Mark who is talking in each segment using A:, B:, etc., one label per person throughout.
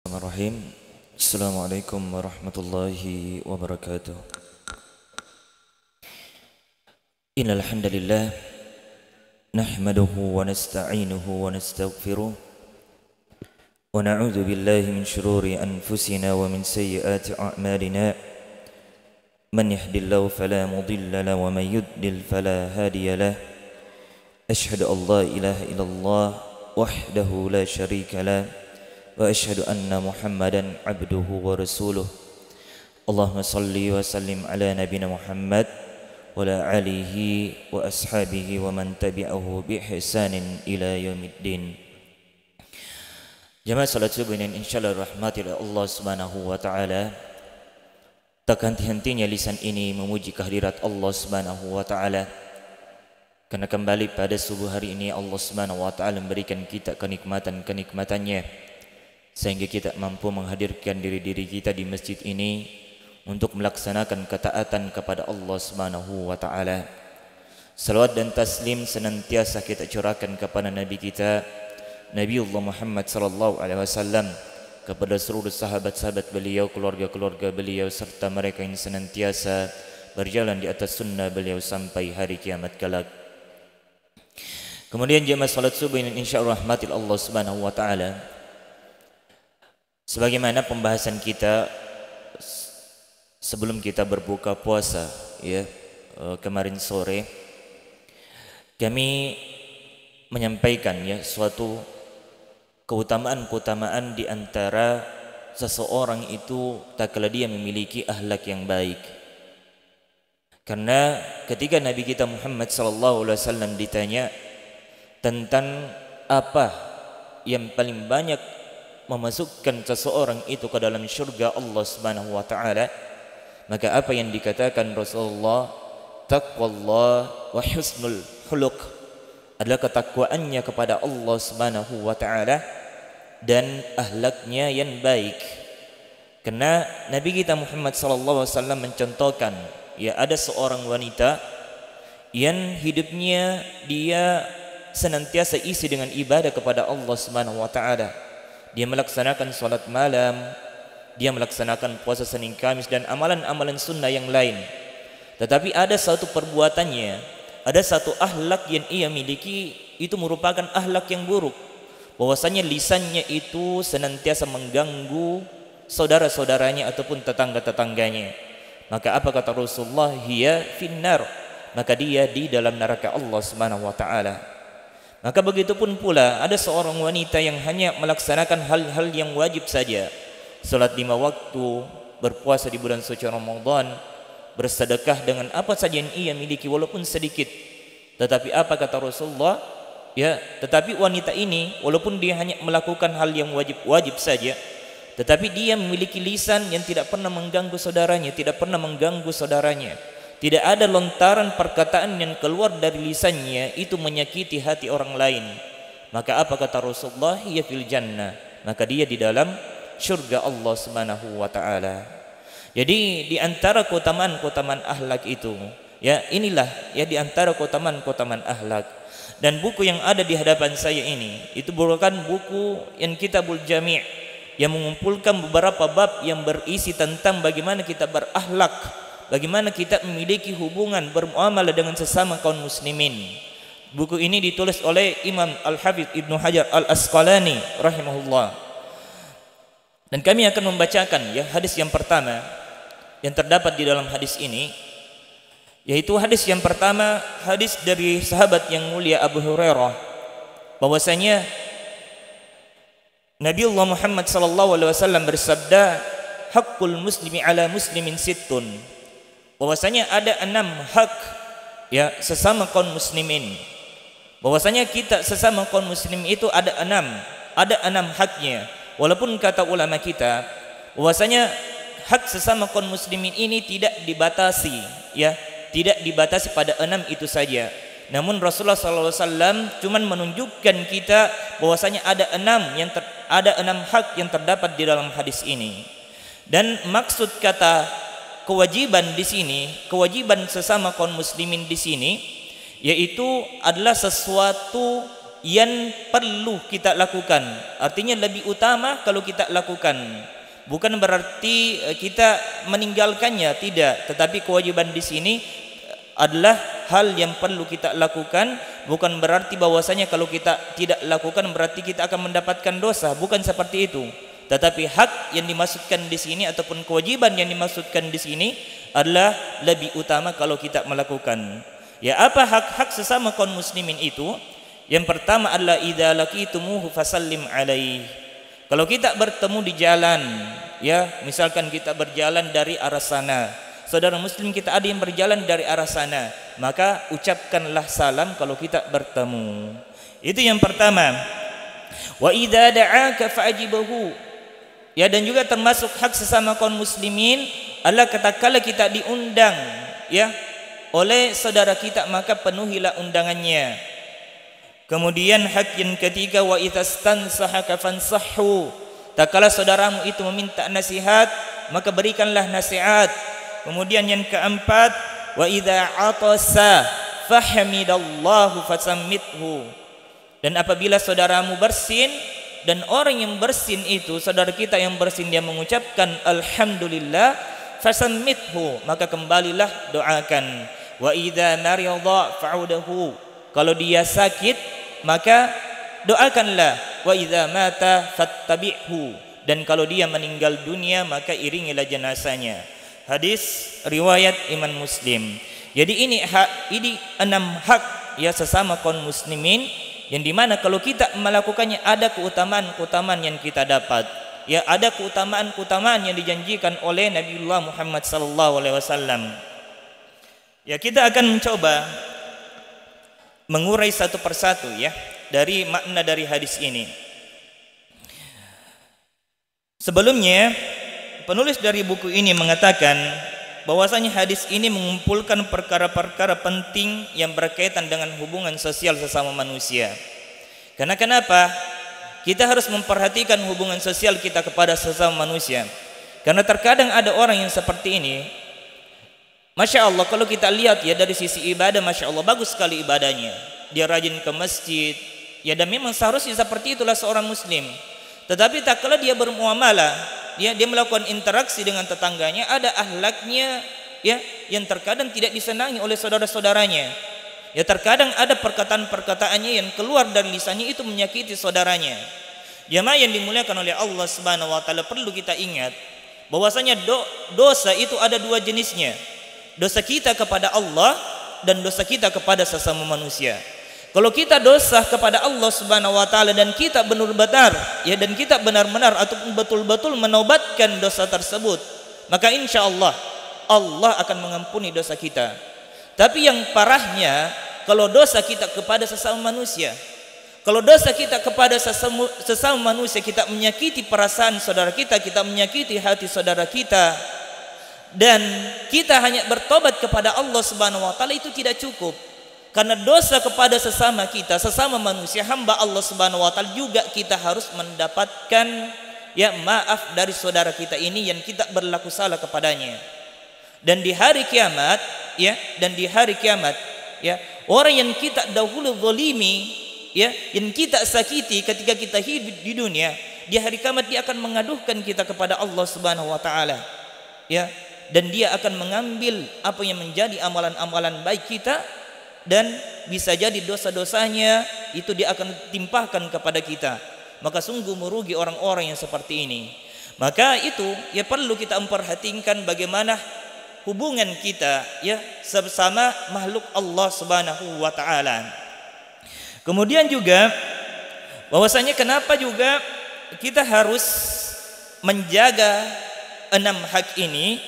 A: Bismillahirrahmanirrahim. Assalamualaikum warahmatullahi wabarakatuh. Innal hamdalillah nahmaduhu wa nasta'inuhu wa nastaghfiruh wa na'udzu billahi min shururi anfusina wa min sayyiati a'malina. Man yahdihillahu fala mudilla lahu wa man yudlil fala hadiya lahu. Asyhadu an la ilaha illallah wahdahu la syarika lahu wa asyhadu anna Muhammadan abduhu wa rasuluh. Allahumma salli wa sallim ala nabiyina Muhammad wa ala alihi wa ashabihi wa man tabi'ahu bi ihsanin ila yaumiddin. Jamaah salat subuh ini insyaallah rahmati Allah Subhanahu wa taala. Tak henti-hentinya lisan ini memuji kehadirat Allah Subhanahu wa taala. Karena kembali pada subuh hari ini Allah Subhanahu wa taala memberikan kita kenikmatan-kenikmatannya sehingga kita mampu menghadirkan diri-diri kita di masjid ini untuk melaksanakan ketaatan kepada Allah Subhanahu wa taala. Salawat dan taslim senantiasa kita curahkan kepada nabi kita Nabiullah Muhammad sallallahu alaihi wasallam, kepada seluruh sahabat-sahabat beliau, keluarga-keluarga beliau serta mereka yang senantiasa berjalan di atas sunnah beliau sampai hari kiamat kelak. Kemudian jemaah salat subuh ini insyaallah rahmatil Allah Subhanahu wa taala. Sebagaimana pembahasan kita sebelum kita berbuka puasa kemarin sore, kami menyampaikan suatu keutamaan-keutamaan di antara seseorang itu tatkala dia memiliki akhlak yang baik. Karena ketika Nabi kita Muhammad sallallahu alaihi wasallam ditanya tentang apa yang paling banyak memasukkan seseorang itu ke dalam syurga Allah Subhanahu wa taala, maka apa yang dikatakan Rasulullah, taqwallah wa husnul khuluq, adalah ketakwaannya kepada Allah Subhanahu wa taala dan akhlaknya yang baik. Karena Nabi kita Muhammad sallallahu alaihi wasallam mencontohkan ada seorang wanita yang hidupnya dia senantiasa isi dengan ibadah kepada Allah Subhanahu wa taala. Dia melaksanakan salat malam, dia melaksanakan puasa Senin Kamis dan amalan-amalan sunnah yang lain. Tetapi ada satu perbuatannya, ada satu akhlak yang ia miliki, itu merupakan akhlak yang buruk. Bahwasanya lisannya itu senantiasa mengganggu saudara-saudaranya ataupun tetangga-tetangganya. Maka apa kata Rasulullah? Hiya finnar, maka dia di dalam neraka Allah Subhanahu wa taala. Maka begitu pun pula ada seorang wanita yang hanya melaksanakan hal-hal yang wajib saja. Salat 5 waktu, berpuasa di bulan suci Ramadan, bersedekah dengan apa saja yang ia miliki walaupun sedikit. Tetapi apa kata Rasulullah? Tetapi wanita ini walaupun dia hanya melakukan hal yang wajib saja, tetapi dia memiliki lisan yang tidak pernah mengganggu saudaranya, tidak pernah mengganggu saudaranya. Tidak ada lontaran perkataan yang keluar dari lisannya itu menyakiti hati orang lain. Maka apa kata Rasulullah? Hiya fil jannah, maka dia di dalam syurga Allah Subhanahu wa taala. Jadi di antara keutamaan-keutamaan akhlak itu, inilah di antara keutamaan-keutamaan akhlak. Dan buku yang ada di hadapan saya ini itu merupakan buku yang Kitabul Jami' yang mengumpulkan beberapa bab yang berisi tentang bagaimana kita berakhlak, bagaimana kita memiliki hubungan bermuamalah dengan sesama kaum muslimin. Buku ini ditulis oleh Imam Al-Hafidz Ibnu Hajar Al-Asqalani rahimahullah. Dan kami akan membacakan hadis yang pertama yang terdapat di dalam hadis ini, yaitu hadis yang pertama, hadis dari sahabat yang mulia Abu Hurairah, bahwasanya Nabiullah Muhammad sallallahu alaihi wasallam bersabda, haqqul muslimi ala muslimin sittun, bahwasanya ada 6 hak sesama kaum muslimin. Bahwasanya kita sesama kaum muslim itu ada 6 haknya. Walaupun kata ulama kita bahwasanya hak sesama kaum muslimin ini tidak dibatasi, tidak dibatasi pada 6 itu saja. Namun Rasulullah sallallahu alaihi wasallam cuman menunjukkan kita bahwasanya ada 6 hak yang terdapat di dalam hadis ini. Dan maksud kata kewajiban di sini, kewajiban sesama kaum muslimin di sini, yaitu adalah sesuatu yang perlu kita lakukan. Artinya lebih utama kalau kita lakukan. Bukan berarti kita meninggalkannya, tidak. Tetapi kewajiban di sini adalah hal yang perlu kita lakukan. Bukan berarti bahwasanya kalau kita tidak lakukan berarti kita akan mendapatkan dosa. Bukan seperti itu. Tetapi hak yang dimaksudkan di sini ataupun kewajiban yang dimaksudkan di sini adalah lebih utama kalau kita melakukan. Ya, apa hak-hak sesama kaum muslimin itu? Yang pertama adalah idza laqitumuhu fasallim alaihi. Kalau kita bertemu di jalan, ya, misalkan kita berjalan dari arah sana, saudara muslim kita ada yang berjalan dari arah sana, maka ucapkanlah salam kalau kita bertemu. Itu yang pertama. Wa idza da'aka fa'jibahu. Ya, dan juga termasuk hak sesama kaum muslimin adalah tatkala kita diundang, ya, oleh saudara kita, maka penuhilah undangannya. Kemudian hak yang ketiga, wa idzastansahaka fansahhu. Tatkala saudaramu itu meminta nasihat, maka berikanlah nasihat. Kemudian yang keempat, wa idza atasa fahmidallahu fasammithu. Dan apabila saudaramu bersin dan orang yang bersin itu, saudara kita yang bersin, dia mengucapkan alhamdulillah, fasammithu, maka kembalilah doakan. Wa idza marida fa'udahu. Kalau dia sakit, maka doakanlah. Wa idza mata fattabi'hu. Dan kalau dia meninggal dunia, maka iringilah jenazahnya. Hadis riwayat Imam Muslim. Jadi ini 6 hak ya sesama kaum muslimin, yang dimana kalau kita melakukannya ada keutamaan-keutamaan yang kita dapat. Ya, ada keutamaan-keutamaan yang dijanjikan oleh Nabiullah Muhammad sallallahu alaihi wasallam. Ya, kita akan mencoba mengurai satu persatu ya dari makna dari hadis ini. Sebelumnya penulis dari buku ini mengatakan bahwasanya hadis ini mengumpulkan perkara-perkara penting yang berkaitan dengan hubungan sosial sesama manusia. Karena kenapa? Kita harus memperhatikan hubungan sosial kita kepada sesama manusia. Karena terkadang ada orang yang seperti ini. Masya Allah, kalau kita lihat ya dari sisi ibadah, Masya Allah bagus sekali ibadahnya. Dia rajin ke masjid, ya, dan memang seharusnya seperti itulah seorang muslim. Tetapi tak kala dia bermuamalah, ya, dia melakukan interaksi dengan tetangganya, ada akhlaknya ya yang terkadang tidak disenangi oleh saudara-saudaranya. Ya, terkadang ada perkataan-perkataannya yang keluar dari lisannya itu menyakiti saudaranya. Jamaah yang dimuliakan oleh Allah Subhanahu wa taala, perlu kita ingat bahwasanya dosa itu ada dua jenisnya. Dosa kita kepada Allah dan dosa kita kepada sesama manusia. Kalau kita dosa kepada Allah Subhanahu wa taala dan kita benar-benar ya, dan kita benar-benar ataupun betul-betul menaubatkan dosa tersebut, maka insyaallah Allah akan mengampuni dosa kita. Tapi yang parahnya kalau dosa kita kepada sesama manusia, kalau dosa kita kepada sesama manusia, kita menyakiti perasaan saudara kita, kita menyakiti hati saudara kita, dan kita hanya bertobat kepada Allah Subhanahu wa taala, itu tidak cukup. Karena dosa kepada sesama kita, sesama manusia, hamba Allah Subhanahu wa taala, juga kita harus mendapatkan ya maaf dari saudara kita ini yang kita berlaku salah kepadanya. Dan di hari kiamat ya, orang yang kita dahulu zalimi ya, yang kita sakiti ketika kita hidup di dunia, di hari kiamat dia akan mengadukan kita kepada Allah Subhanahu wa taala. Ya, dan dia akan mengambil apa yang menjadi amalan-amalan baik kita, dan bisa jadi dosa-dosanya itu dia akan timpahkan kepada kita. Maka sungguh merugi orang-orang yang seperti ini. Maka itu ya perlu kita memperhatikan bagaimana hubungan kita ya bersama makhluk Allah Subhanahu wa taala. Kemudian juga bahwasanya kenapa juga kita harus menjaga 6 hak ini.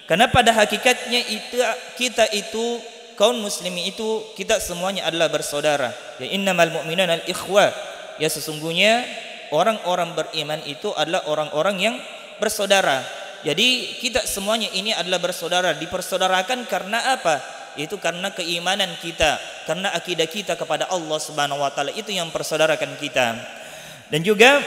A: Karena pada hakikatnya itu kita itu kaum muslimin itu kita semuanya adalah bersaudara. Ya, innamal mu'minuna al-ikhwa. Ya, sesungguhnya orang-orang beriman itu adalah orang-orang yang bersaudara. Jadi kita semuanya ini adalah bersaudara, dipersaudarakan karena apa? Itu karena keimanan kita, karena akidah kita kepada Allah Subhanahu wa taala, itu yang persaudarakan kita. Dan juga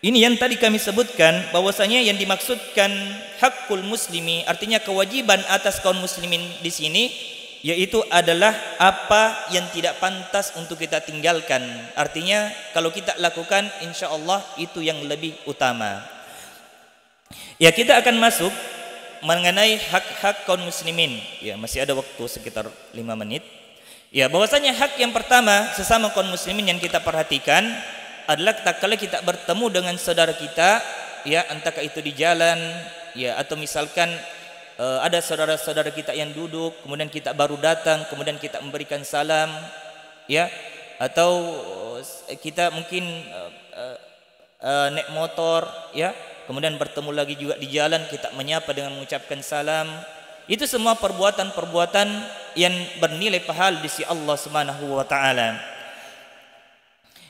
A: ini yang tadi kami sebutkan bahwasanya yang dimaksudkan hakul muslimi, artinya kewajiban atas kaum muslimin di sini yaitu adalah apa yang tidak pantas untuk kita tinggalkan. Artinya kalau kita lakukan, insya Allah itu yang lebih utama. Ya, kita akan masuk mengenai hak-hak kaum muslimin. Ya, masih ada waktu sekitar 5 menit. Ya, bahwasanya hak yang pertama sesama kaum muslimin yang kita perhatikan adalah tatkala kita bertemu dengan saudara kita, ya, entah itu di jalan, ya, atau misalkan ada saudara-saudara kita yang duduk, kemudian kita baru datang, kemudian kita memberikan salam, ya, atau kita mungkin naik motor, ya, kemudian bertemu lagi juga di jalan, kita menyapa dengan mengucapkan salam. Itu semua perbuatan-perbuatan yang bernilai pahala di sisi Allah Subhanahu wa taala.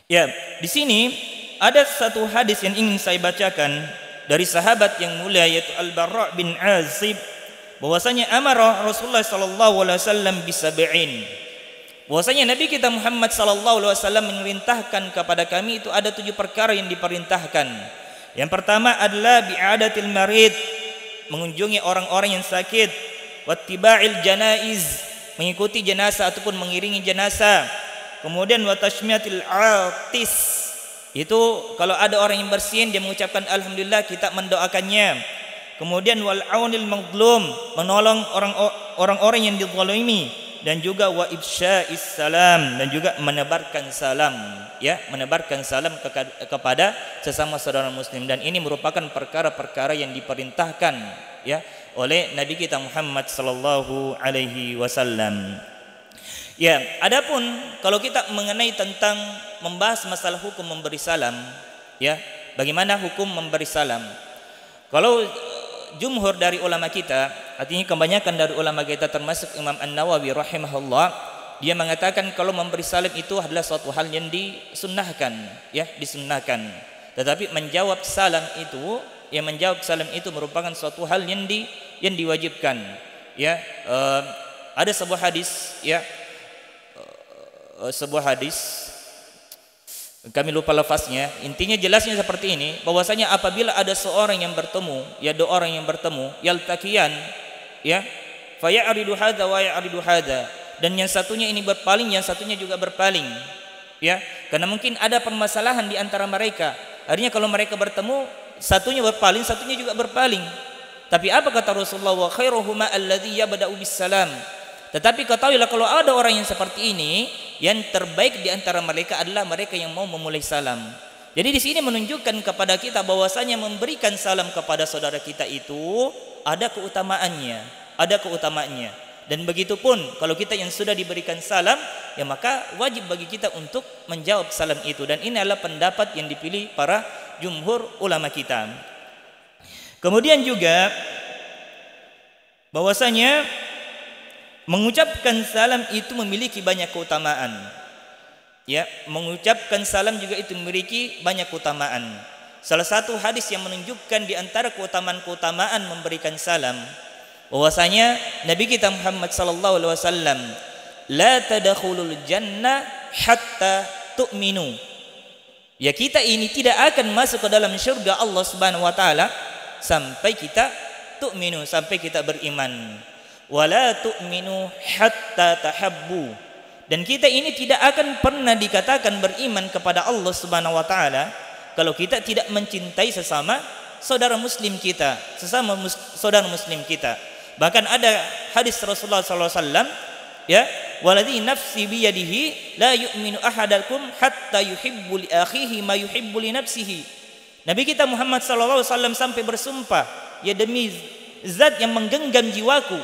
A: Ya, di sini ada satu hadis yang ingin saya bacakan dari sahabat yang mulia yaitu Al-Barra bin Azib, bahwasanya amara Rasulullah sallallahu alaihi wasallam bisab'in. Bahwasanya Nabi kita Muhammad sallallahu alaihi wasallam memerintahkan kepada kami itu ada 7 perkara yang diperintahkan. Yang pertama adalah bi'adatil marid, mengunjungi orang-orang yang sakit, wattiba'il janaiz, mengikuti jenazah ataupun mengiringi jenazah. Kemudian wa tashmiyatil atis, itu kalau ada orang yang bersin dia mengucapkan alhamdulillah, kita mendoakannya. Kemudian wal aunil mazlum, menolong orang-orang yang dizalimi, dan juga wa ifsya'is salam, dan juga menebarkan salam, ya, menebarkan salam kepada sesama saudara muslim. Dan ini merupakan perkara-perkara yang diperintahkan, ya, oleh Nabi kita Muhammad sallallahu alaihi wasallam. Ya, adapun kalau kita mengenai tentang membahas masalah hukum memberi salam, ya, bagaimana hukum memberi salam? Kalau jumhur dari ulama kita, artinya kebanyakan dari ulama kita termasuk Imam An-Nawawi rahimahullah, dia mengatakan kalau memberi salam itu adalah suatu hal yang disunnahkan, ya, disunnahkan. Tetapi menjawab salam itu, ya, menjawab salam itu merupakan suatu hal yang diwajibkan, ya. Ada sebuah hadis, ya, sebuah hadis, kami lupa lafaznya, intinya jelasnya seperti ini, bahwasanya apabila ada seorang yang bertemu, ya, 2 orang yang bertemu, yaltaqiyan, ya, fa ya'ridu hadza wa ya'ridu hadza, dan yang satunya ini berpaling, yang satunya juga berpaling, ya, karena mungkin ada permasalahan di antara mereka. Artinya kalau mereka bertemu, satunya berpaling, satunya juga berpaling. Tapi apa kata Rasulullah, wa khairuhuma alladzi yabda'u bis salam. Tetapi ketahuilah kalau ada orang yang seperti ini, yang terbaik di antara mereka adalah mereka yang mau memulai salam. Jadi di sini menunjukkan kepada kita bahwasanya memberikan salam kepada saudara kita itu ada keutamaannya, ada keutamaannya. Dan begitu pun kalau kita yang sudah diberikan salam, ya, maka wajib bagi kita untuk menjawab salam itu. Dan ini adalah pendapat yang dipilih para jumhur ulama kita. Kemudian juga bahwasanya mengucapkan salam itu memiliki banyak keutamaan. Ya, mengucapkan salam juga itu memiliki banyak keutamaan. Salah satu hadis yang menunjukkan di antara keutamaan-keutamaan memberikan salam, bahwasanya Nabi kita Muhammad sallallahu alaihi wasallam, la tadkhulul jannah hatta tu'minu. Ya, kita ini tidak akan masuk ke dalam surga Allah Subhanahu wa taala sampai kita tu'minu, sampai kita beriman. Wala tu'minu hatta tahabbu, dan kita ini tidak akan pernah dikatakan beriman kepada Allah Subhanahu wa taala kalau kita tidak mencintai sesama saudara muslim kita, sesama saudara muslim kita. Bahkan ada hadis Rasulullah sallallahu alaihi wasallam, ya, waladhi nafsi biyadihi la yu'minu ahadakum hatta yuhibbu li akhihi ma yuhibbu li nafsihi. Nabi kita Muhammad sallallahu alaihi wasallam sampai bersumpah, ya, demi zat yang menggenggam jiwaku,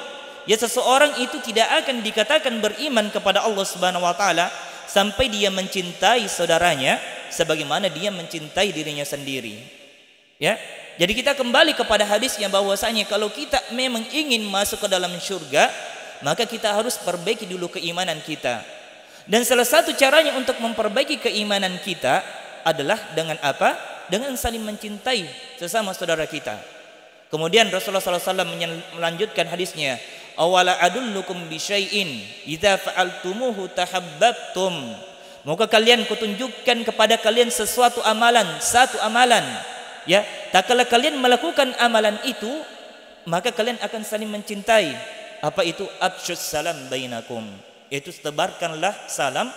A: ya, seseorang itu tidak akan dikatakan beriman kepada Allah Subhanahu wa taala sampai dia mencintai saudaranya sebagaimana dia mencintai dirinya sendiri. Ya. Jadi kita kembali kepada hadis yang bahwasanya kalau kita memang ingin masuk ke dalam surga, maka kita harus perbaiki dulu keimanan kita. Dan salah satu caranya untuk memperbaiki keimanan kita adalah dengan apa? Dengan saling mencintai sesama saudara kita. Kemudian Rasulullah SAW melanjutkan hadisnya, awala adullukum bisyai'in idza fa'altumuhu tahabbabtum. Moga kalian kutunjukkan kepada kalian sesuatu amalan, satu amalan, ya, tak kala kalian melakukan amalan itu, maka kalian akan saling mencintai. apa itu absyus salam bainakum, yaitu tebarkanlah salam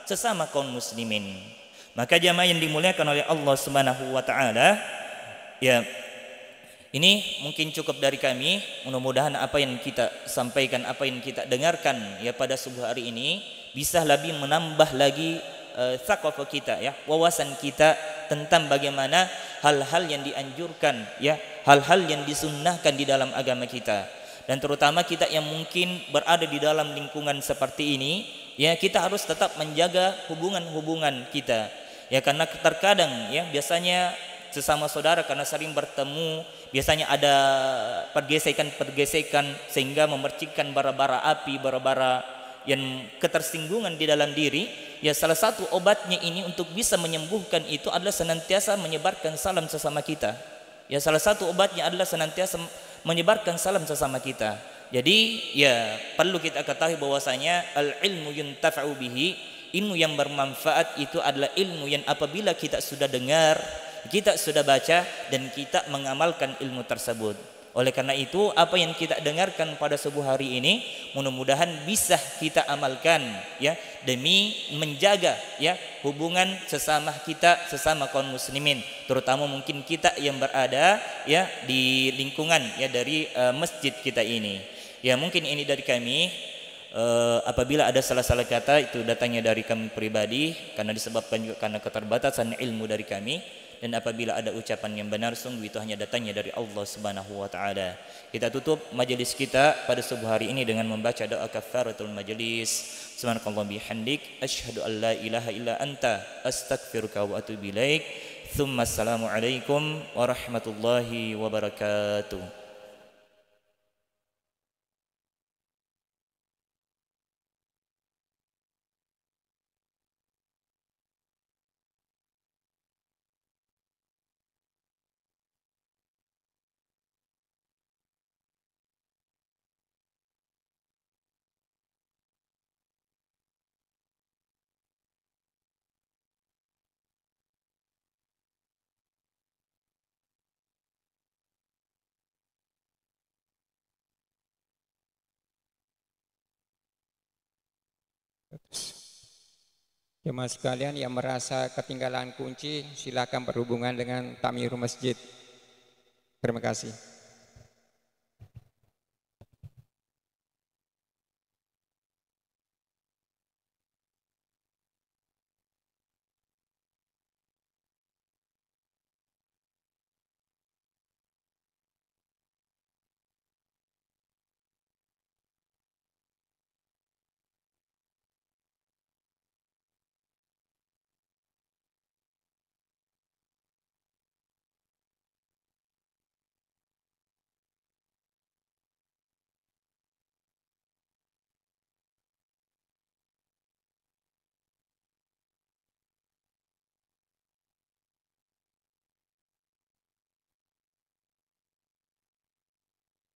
A: sesama kaum muslimin. Maka jamaah yang dimuliakan oleh Allah Subhanahu wa taala, ya, ini mungkin cukup dari kami. Mudah-mudahan apa yang kita sampaikan, apa yang kita dengarkan ya pada subuh hari ini bisa lebih menambah lagi thaqafah kita, ya, wawasan kita tentang bagaimana hal-hal yang dianjurkan, ya, hal-hal yang disunnahkan di dalam agama kita. Dan terutama kita yang mungkin berada di dalam lingkungan seperti ini, ya, kita harus tetap menjaga hubungan-hubungan kita, ya, karena terkadang, ya, biasanya sesama saudara karena sering bertemu biasanya ada pergesekan-pergesekan sehingga memercikkan bara-bara api, bara-bara yang ketersinggungan di dalam diri. Ya, salah satu obatnya ini untuk bisa menyembuhkan itu adalah senantiasa menyebarkan salam sesama kita. Ya, salah satu obatnya adalah senantiasa menyebarkan salam sesama kita. Jadi ya perlu kita ketahui bahwasanya al-ilmu yuntafa'u bihi, ilmu yang bermanfaat itu adalah ilmu yang apabila kita sudah dengar, kita sudah baca dan kita mengamalkan ilmu tersebut. Oleh karena itu apa yang kita dengarkan pada subuh hari ini mudah-mudahan bisa kita amalkan, ya, demi menjaga, ya, hubungan sesama kita, sesama kaum muslimin, terutama mungkin kita yang berada, ya, di lingkungan, ya, dari masjid kita ini. Ya, mungkin ini dari kami. Apabila ada salah-salah kata itu datangnya dari kami pribadi karena disebabkan juga karena keterbatasan ilmu dari kami. Dan apabila ada ucapan yang benar sungguh itu hanya datangnya dari Allah Subhanahu wa taala. Kita tutup majelis kita pada subuh hari ini dengan membaca doa kafaratul majelis. Subhanakallah bihamdik asyhadu an la ilaha illa anta astaghfiruka wa atubu ilaik. Tsumma assalamu alaikum warahmatullahi wabarakatuh.
B: Jemaah sekalian yang merasa ketinggalan kunci silakan berhubungan dengan Tamirul Masjid. Terima kasih.